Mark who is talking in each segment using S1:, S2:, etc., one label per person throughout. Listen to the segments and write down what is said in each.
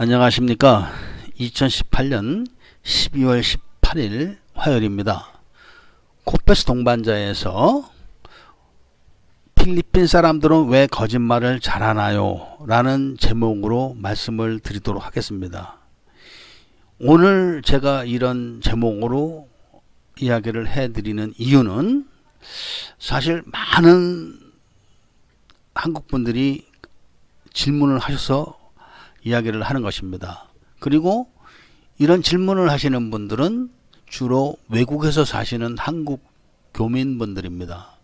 S1: 안녕하십니까. 2018년 12월 18일 화요일입니다. 코페스 동반자에서 필리핀 사람들은 왜 거짓말을 잘하나요? 라는 제목으로 말씀을 드리도록 하겠습니다. 오늘 제가 이런 제목으로 이야기를 해드리는 이유는 사실 많은 한국분들이 질문을 하셔서 이야기를 하는 것입니다. 그리고 이런 질문을 하시는 분들은 주로 외국에서 사시는 한국 교민분들입니다.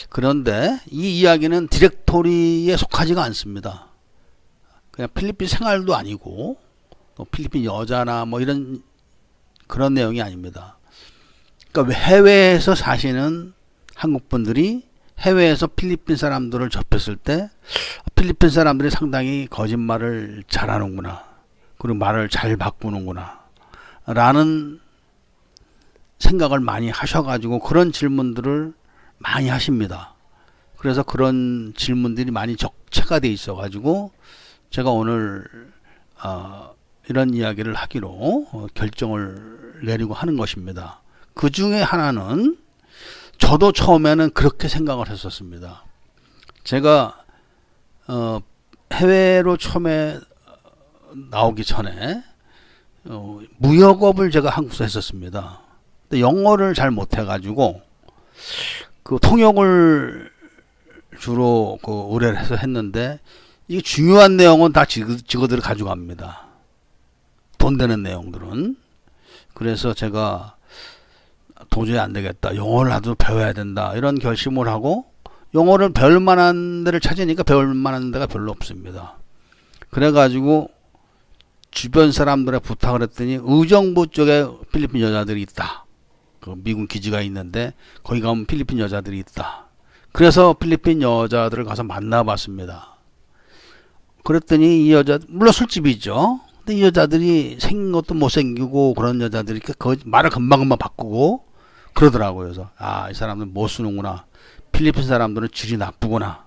S1: 그런데 이 이야기는 디렉토리에 속하지가 않습니다. 그냥 필리핀 생활도 아니고 또 필리핀 여자나 뭐 이런 그런 내용이 아닙니다. 그러니까 해외에서 사시는 한국분들이 해외에서 필리핀 사람들을 접했을 때 필리핀 사람들이 상당히 거짓말을 잘하는구나, 그리고 말을 잘 바꾸는구나 라는 생각을 많이 하셔가지고 그런 질문들을 많이 하십니다. 그래서 그런 질문들이 많이 적체가 돼 있어가지고 제가 오늘 이런 이야기를 하기로 결정을 내리고 하는 것입니다. 그 중에 하나는 저도 처음에는 그렇게 생각을 했었습니다. 제가 해외로 처음에 나오기 전에 무역업을 제가 한국에서 했었습니다. 근데 영어를 잘 못해가지고 그 통역을 주로 의뢰를 해서 했는데 이게 중요한 내용은 다 직원들이 가져갑니다. 돈 되는 내용들은. 그래서 제가 도저히 안 되겠다, 영어를 나도 배워야 된다, 이런 결심을 하고 영어를 배울 만한 데를 찾으니까 배울 만한 데가 별로 없습니다. 그래가지고 주변 사람들의 부탁을 했더니 의정부 쪽에 필리핀 여자들이 있다, 그 미군 기지가 있는데 거기 가면 필리핀 여자들이 있다. 그래서 필리핀 여자들을 가서 만나봤습니다. 그랬더니 이 여자, 물론 술집이죠. 근데 이 여자들이 생긴 것도 못생기고 그런 여자들이 말을 금방금방 바꾸고 그러더라고요. 그래서 이 사람들은 못 쓰는구나, 필리핀 사람들은 질이 나쁘구나,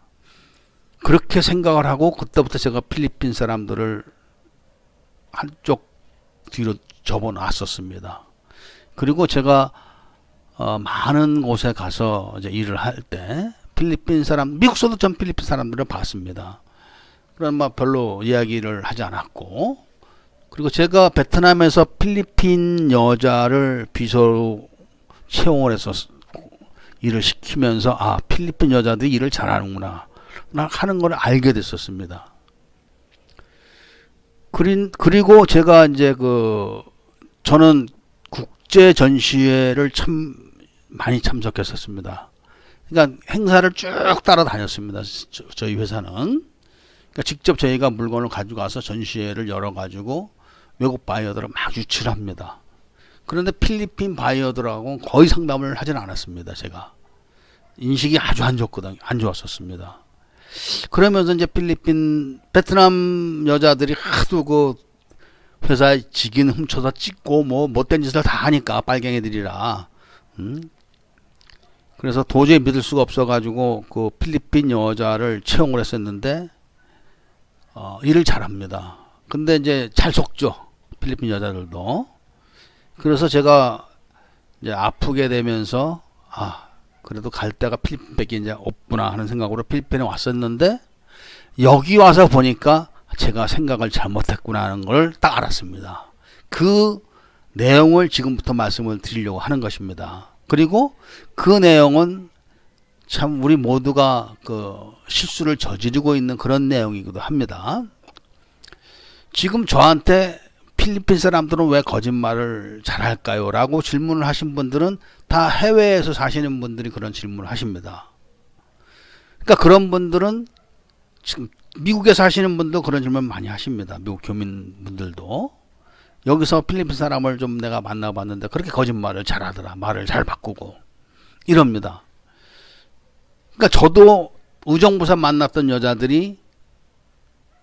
S1: 그렇게 생각을 하고 그때부터 제가 필리핀 사람들을 한쪽 뒤로 접어놨었습니다. 그리고 제가 많은 곳에 가서 이제 일을 할 때 필리핀 사람, 미국서도 전 필리핀 사람들을 봤습니다. 그럼 별로 이야기를 하지 않았고, 그리고 제가 베트남에서 필리핀 여자를 비서로 채용을 해서 일을 시키면서 필리핀 여자들이 일을 잘하는구나 하는 걸 알게 됐었습니다. 그리고 제가 이제 저는 국제 전시회를 참 많이 참석했었습니다. 그러니까 행사를 쭉 따라다녔습니다. 저희 회사는. 그러니까 직접 저희가 물건을 가져가서 전시회를 열어가지고 외국 바이어들을 막 유치를 합니다. 그런데 필리핀 바이어들하고 거의 상담을 하진 않았습니다. 제가 인식이 아주 안 좋았었습니다. 그러면서 이제 베트남 여자들이 하도 회사에 직인 훔쳐서 찍고 뭐 못된 짓을 다 하니까, 빨갱이들이라. 그래서 도저히 믿을 수가 없어가지고 그 필리핀 여자를 채용을 했었는데 일을 잘합니다. 근데 이제 잘 속죠, 필리핀 여자들도. 그래서 제가 이제 아프게 되면서 그래도 갈 데가 필리핀밖에 이제 없구나 하는 생각으로 필리핀에 왔었는데 여기 와서 보니까 제가 생각을 잘못했구나 하는 걸 딱 알았습니다. 그 내용을 지금부터 말씀을 드리려고 하는 것입니다. 그리고 그 내용은 참 우리 모두가 실수를 저지르고 있는 그런 내용이기도 합니다. 지금 저한테 필리핀 사람들은 왜 거짓말을 잘할까요? 라고 질문을 하신 분들은 다 해외에서 사시는 분들이 그런 질문을 하십니다. 그러니까 그런 분들은 지금 미국에 사시는 분도 그런 질문 많이 하십니다. 미국 교민분들도. 여기서 필리핀 사람을 좀 내가 만나봤는데 그렇게 거짓말을 잘하더라, 말을 잘 바꾸고 이럽니다. 그러니까 저도 의정부에서 만났던 여자들이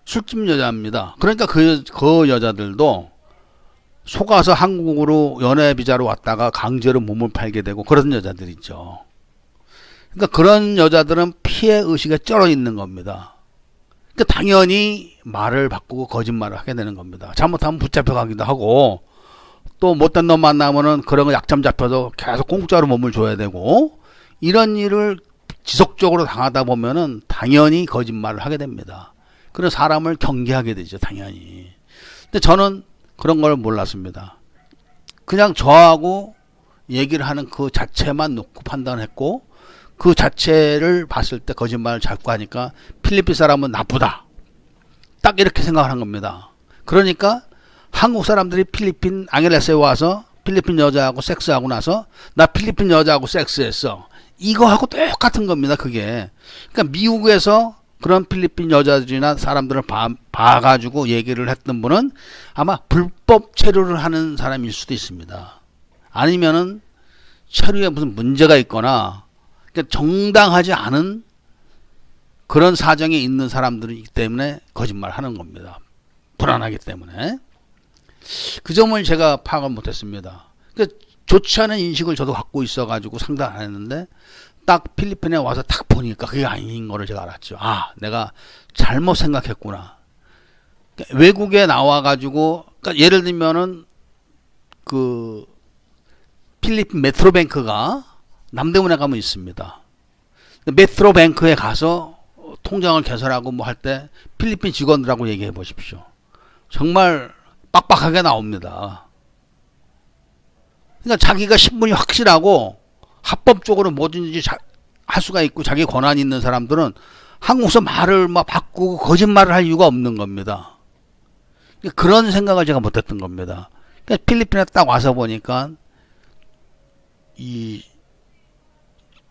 S1: 술집 여자입니다. 그러니까 그 여자들도 속아서 한국으로 연애 비자로 왔다가 강제로 몸을 팔게 되고 그런 여자들 있죠. 그러니까 그런 여자들은 피해 의식에 쩔어 있는 겁니다. 당연히 말을 바꾸고 거짓말을 하게 되는 겁니다. 잘못하면 붙잡혀가기도 하고, 또 못된 놈 만나면은 그런 거 약점 잡혀도 계속 공짜로 몸을 줘야 되고, 이런 일을 지속적으로 당하다 보면은 당연히 거짓말을 하게 됩니다. 그래서 사람을 경계하게 되죠, 당연히. 근데 저는 그런 걸 몰랐습니다. 그냥 저하고 얘기를 하는 그 자체만 놓고 판단했고, 그 자체를 봤을 때 거짓말을 자꾸 하니까 필리핀 사람은 나쁘다, 딱 이렇게 생각을 한 겁니다. 그러니까 한국 사람들이 필리핀 앙헬레스에 와서 필리핀 여자하고 섹스하고 나서 나 필리핀 여자하고 섹스했어, 이거하고 똑같은 겁니다. 그게 그러니까 미국에서 그런 필리핀 여자들이나 사람들을 봐가지고 얘기를 했던 분은 아마 불법 체류를 하는 사람일 수도 있습니다. 아니면은 체류에 무슨 문제가 있거나, 그러니까 정당하지 않은 그런 사정에 있는 사람들이기 때문에 거짓말 하는 겁니다. 불안하기 때문에. 그 점을 제가 파악을 못했습니다. 그러니까 좋지 않은 인식을 저도 갖고 있어가지고 상담 안 했는데, 딱 필리핀에 와서 딱 보니까 그게 아닌 거를 제가 알았죠. 아, 내가 잘못 생각했구나. 그러니까 외국에 나와가지고, 그러니까 예를 들면은 그 필리핀 메트로뱅크가 남대문에 가면 있습니다. 메트로뱅크에 가서 통장을 개설하고 뭐 할 때 필리핀 직원들하고 얘기해 보십시오. 정말 빡빡하게 나옵니다. 그러니까 자기가 신분이 확실하고 합법적으로 뭐든지 할 수가 있고 자기 권한이 있는 사람들은 한국에서 말을 막 바꾸고 거짓말을 할 이유가 없는 겁니다. 그런 생각을 제가 못했던 겁니다. 그러니까 필리핀에 딱 와서 보니까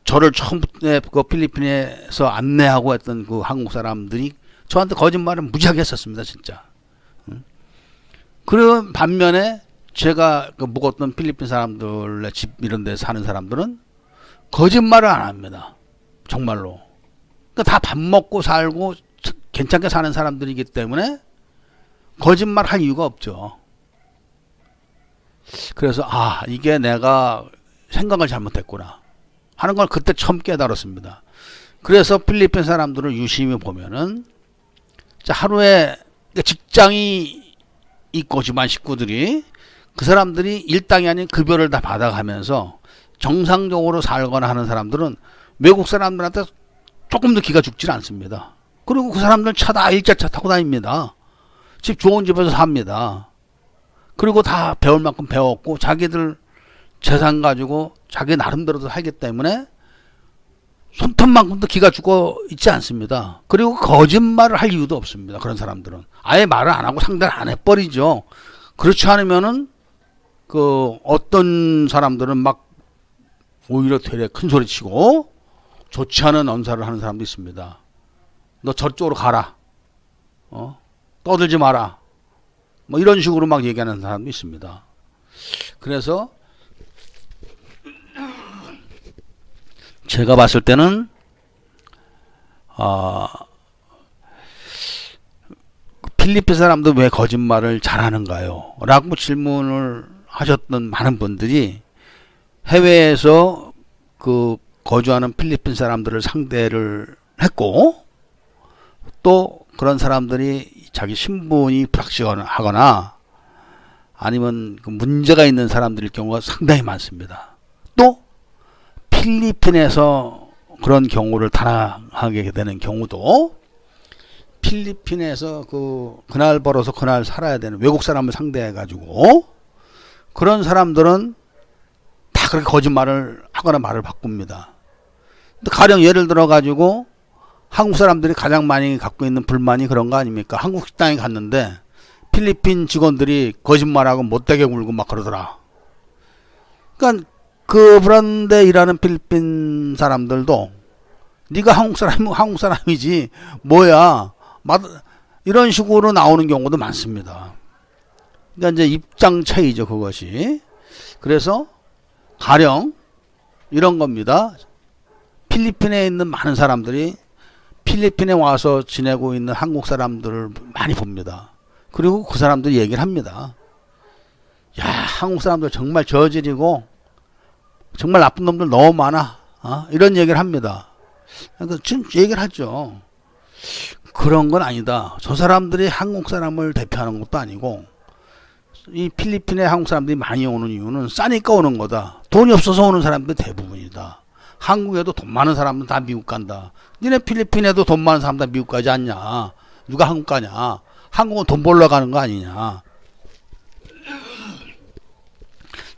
S1: 저를 처음부터 그 필리핀에서 안내하고 했던 그 한국 사람들이 저한테 거짓말을 무지하게 했었습니다, 진짜. 그런 반면에 제가 그 묵었던 필리핀 사람들의 집 이런 데 사는 사람들은 거짓말을 안 합니다. 정말로. 그러니까 다 밥 먹고 살고 괜찮게 사는 사람들이기 때문에 거짓말 할 이유가 없죠. 그래서 아, 이게 내가 생각을 잘못했구나 하는 걸 그때 처음 깨달았습니다. 그래서 필리핀 사람들을 유심히 보면은 하루에 직장이 있고 집안 식구들이 그 사람들이 일당이 아닌 급여를 다 받아가면서 정상적으로 살거나 하는 사람들은 외국 사람들한테 조금도 기가 죽질 않습니다. 그리고 그 사람들은 차다 일자차 타고 다닙니다. 집 좋은 집에서 삽니다. 그리고 다 배울 만큼 배웠고 자기들 재산 가지고 자기 나름대로도 살기 때문에 손톱만큼도 기가 죽어 있지 않습니다. 그리고 거짓말을 할 이유도 없습니다. 그런 사람들은 아예 말을 안 하고 상대를 안 해버리죠. 그렇지 않으면은 그 어떤 사람들은 막 오히려 되레 큰 소리 치고 좋지 않은 언사를 하는 사람도 있습니다. 너 저쪽으로 가라, 떠들지 마라, 뭐 이런 식으로 막 얘기하는 사람도 있습니다. 그래서 제가 봤을 때는 필리핀 사람도 왜 거짓말을 잘하는가요? 라고 질문을 하셨던 많은 분들이 해외에서 그 거주하는 필리핀 사람들을 상대를 했고, 또 그런 사람들이 자기 신분이 불확실하거나 아니면 그 문제가 있는 사람들일 경우가 상당히 많습니다. 또 필리핀에서 그런 경우를 당하게 되는 경우도 필리핀에서 그날 벌어서 그날 살아야 되는 외국 사람을 상대해 가지고 그런 사람들은 다 그렇게 거짓말을 하거나 말을 바꿉니다. 근데 가령 예를 들어 가지고 한국 사람들이 가장 많이 갖고 있는 불만이 그런 거 아닙니까? 한국 식당에 갔는데 필리핀 직원들이 거짓말하고 못되게 굴고 막 그러더라. 그러니까 그런데 일하는 필리핀 사람들도 네가 한국 사람이면 한국 사람이지 뭐야, 이런 식으로 나오는 경우도 많습니다. 그러니까 이제 입장 차이죠, 그것이. 그래서 가령 이런 겁니다. 필리핀에 있는 많은 사람들이 필리핀에 와서 지내고 있는 한국 사람들을 많이 봅니다. 그리고 그 사람들이 얘기를 합니다. 야, 한국 사람들 정말 저질이고 정말 나쁜 놈들 너무 많아, 이런 얘기를 합니다. 그러니까 지금 얘기를 하죠. 그런 건 아니다. 저 사람들이 한국 사람을 대표하는 것도 아니고 이 필리핀에 한국 사람들이 많이 오는 이유는 싸니까 오는 거다. 돈이 없어서 오는 사람들 대부분이다. 한국에도 돈 많은 사람은 다 미국 간다. 니네 필리핀에도 돈 많은 사람 다 미국 가지 않냐. 누가 한국 가냐. 한국은 돈 벌러 가는 거 아니냐.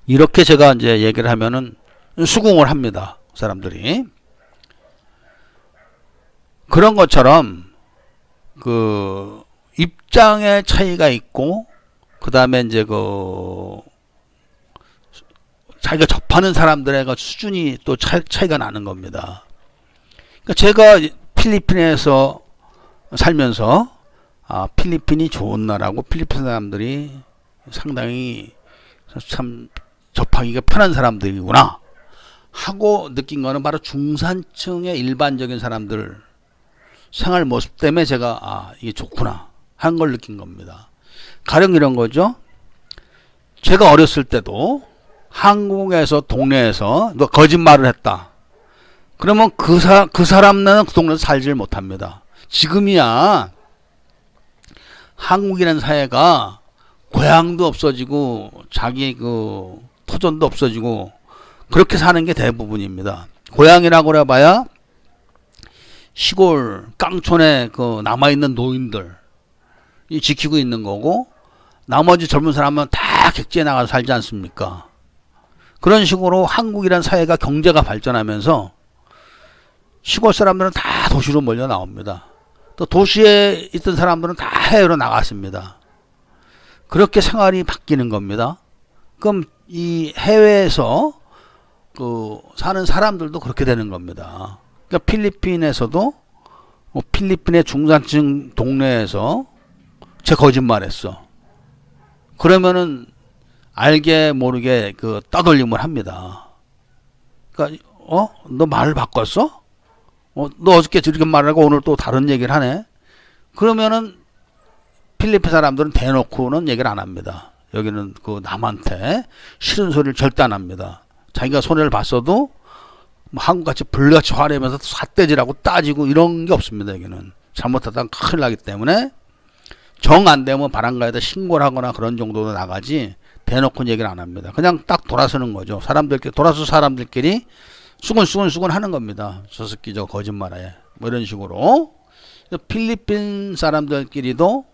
S1: 이렇게 제가 이제 얘기를 하면은 수긍을 합니다. 사람들이. 그런 것처럼 그 입장의 차이가 있고 그 다음에 이제 그 자기가 접하는 사람들의 그 수준이 또 차이가 나는 겁니다. 그러니까 제가 필리핀에서 살면서 필리핀이 좋은 나라고 필리핀 사람들이 상당히 참 접하기가 편한 사람들이구나 하고 느낀 거는 바로 중산층의 일반적인 사람들 생활 모습 때문에 제가 이게 좋구나 하는 걸 느낀 겁니다. 가령 이런 거죠. 제가 어렸을 때도 한국에서 동네에서 누가 거짓말을 했다. 그러면 그 사람은 그 동네에서 살질 못합니다. 지금이야 한국이라는 사회가 고향도 없어지고 자기 그 터전도 없어지고 그렇게 사는 게 대부분입니다. 고향이라고 해봐야 시골 깡촌에 그 남아있는 노인들이 지키고 있는 거고 나머지 젊은 사람은 다 객지에 나가서 살지 않습니까? 그런 식으로 한국이란 사회가 경제가 발전하면서 시골 사람들은 다 도시로 몰려 나옵니다. 또 도시에 있던 사람들은 다 해외로 나갔습니다. 그렇게 생활이 바뀌는 겁니다. 그럼 이 해외에서 그 사는 사람들도 그렇게 되는 겁니다. 그러니까 필리핀에서도 필리핀의 중산층 동네에서 제 거짓말했어. 그러면은 알게 모르게 그 떠돌림을 합니다. 그러니까 너 말을 바꿨어? 너 어저께 저렇게 말하고 오늘 또 다른 얘기를 하네. 그러면은 필리핀 사람들은 대놓고는 얘기를 안 합니다. 여기는 그 남한테 싫은 소리를 절대 안 합니다. 자기가 손해를 봤어도 뭐 한국같이 불같이 화내면서 삿대질하고 따지고 이런 게 없습니다. 여기는 잘못하다 큰일 나기 때문에 정 안 되면 바람가에다 신고를 하거나 그런 정도로 나가지 대놓고 얘기를 안 합니다. 그냥 딱 돌아서는 거죠. 사람들끼리 돌아서 사람들끼리 수근수근 하는 겁니다. 저 새끼 저 거짓말해 뭐 이런 식으로 필리핀 사람들끼리도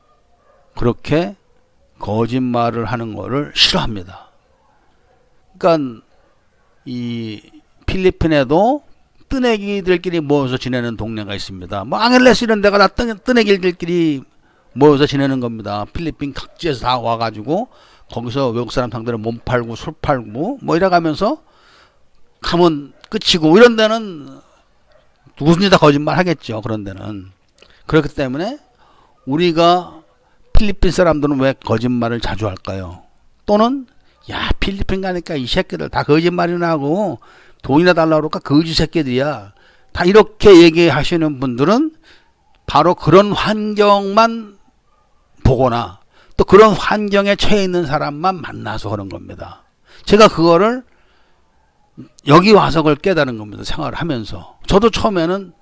S1: 그렇게 거짓말을 하는 거를 싫어합니다. 그러니까 이 필리핀에도 뜨내기들끼리 모여서 지내는 동네가 있습니다. 뭐 앙헬레스 이런 데가 다 뜨내기들끼리 모여서 지내는 겁니다. 필리핀 각지에서 다 와가지고 거기서 외국 사람 상대로 몸 팔고 술 팔고 뭐 이래가면서 가면 끝이고 이런 데는 누구든지 다 거짓말 하겠죠. 그런 데는. 그렇기 때문에 우리가 필리핀 사람들은 왜 거짓말을 자주 할까요? 또는 야 필리핀 가니까 이 새끼들 다 거짓말이나 하고 돈이나 달라고 그럴까 거지 새끼들이야. 다 이렇게 얘기하시는 분들은 바로 그런 환경만 보거나 또 그런 환경에 처해 있는 사람만 만나서 그런 겁니다. 제가 그거를 여기 와서 그걸 깨달은 겁니다. 생활을 하면서. 저도 처음에는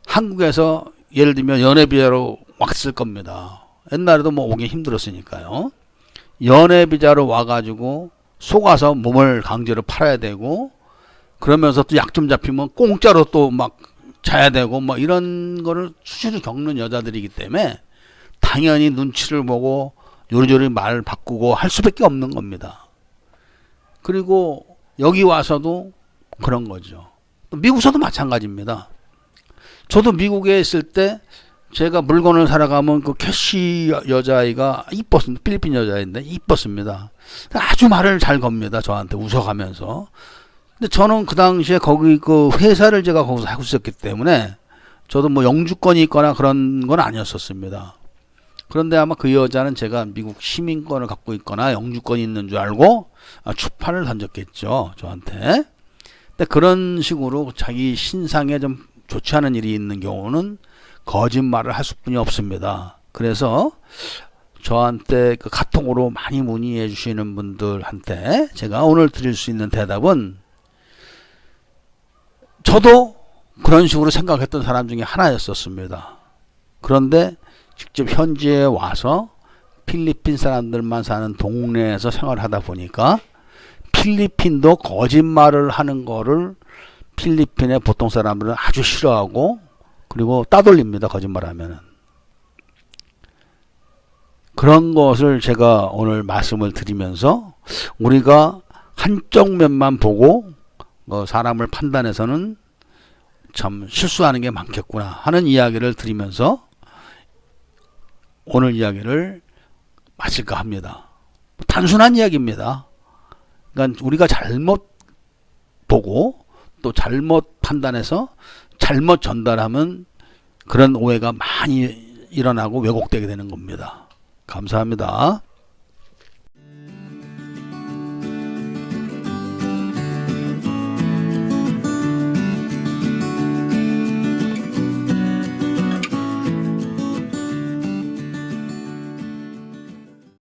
S1: 한국에서 예를 들면 연애비자로 왔을 겁니다. 옛날에도 뭐 오기 힘들었으니까요. 연애비자로 와가지고 속아서 몸을 강제로 팔아야 되고 그러면서 또 약 좀 잡히면 공짜로 또 막 자야 되고 뭐 이런 거를 수시로 겪는 여자들이기 때문에 당연히 눈치를 보고 요리조리 말 바꾸고 할 수밖에 없는 겁니다. 그리고 여기 와서도 그런 거죠. 미국에서도 마찬가지입니다. 저도 미국에 있을 때 제가 물건을 사러 가면 그 캐시 여자아이가 이뻤습니다. 필리핀 여자아이인데 이뻤습니다. 아주 말을 잘 겁니다. 저한테 웃어가면서. 근데 저는 그 당시에 거기 그 회사를 제가 거기서 하고 있었기 때문에 저도 뭐 영주권이 있거나 그런 건 아니었었습니다. 그런데 아마 그 여자는 제가 미국 시민권을 갖고 있거나 영주권이 있는 줄 알고 추판을 던졌겠죠. 저한테. 근데 그런 식으로 자기 신상에 좀 좋지 않은 일이 있는 경우는 거짓말을 할 수뿐이 없습니다. 그래서 저한테 그 카톡으로 많이 문의해 주시는 분들한테 제가 오늘 드릴 수 있는 대답은 저도 그런 식으로 생각했던 사람 중에 하나였었습니다. 그런데 직접 현지에 와서 필리핀 사람들만 사는 동네에서 생활하다 보니까 필리핀도 거짓말을 하는 거를 필리핀의 보통 사람들은 아주 싫어하고 그리고 따돌립니다. 거짓말하면은. 그런 것을 제가 오늘 말씀을 드리면서 우리가 한쪽 면만 보고 사람을 판단해서는 참 실수하는 게 많겠구나 하는 이야기를 드리면서 오늘 이야기를 마칠까 합니다. 단순한 이야기입니다. 그러니까 우리가 잘못 보고 또 잘못 판단해서 잘못 전달하면 그런 오해가 많이 일어나고 왜곡되게 되는 겁니다. 감사합니다.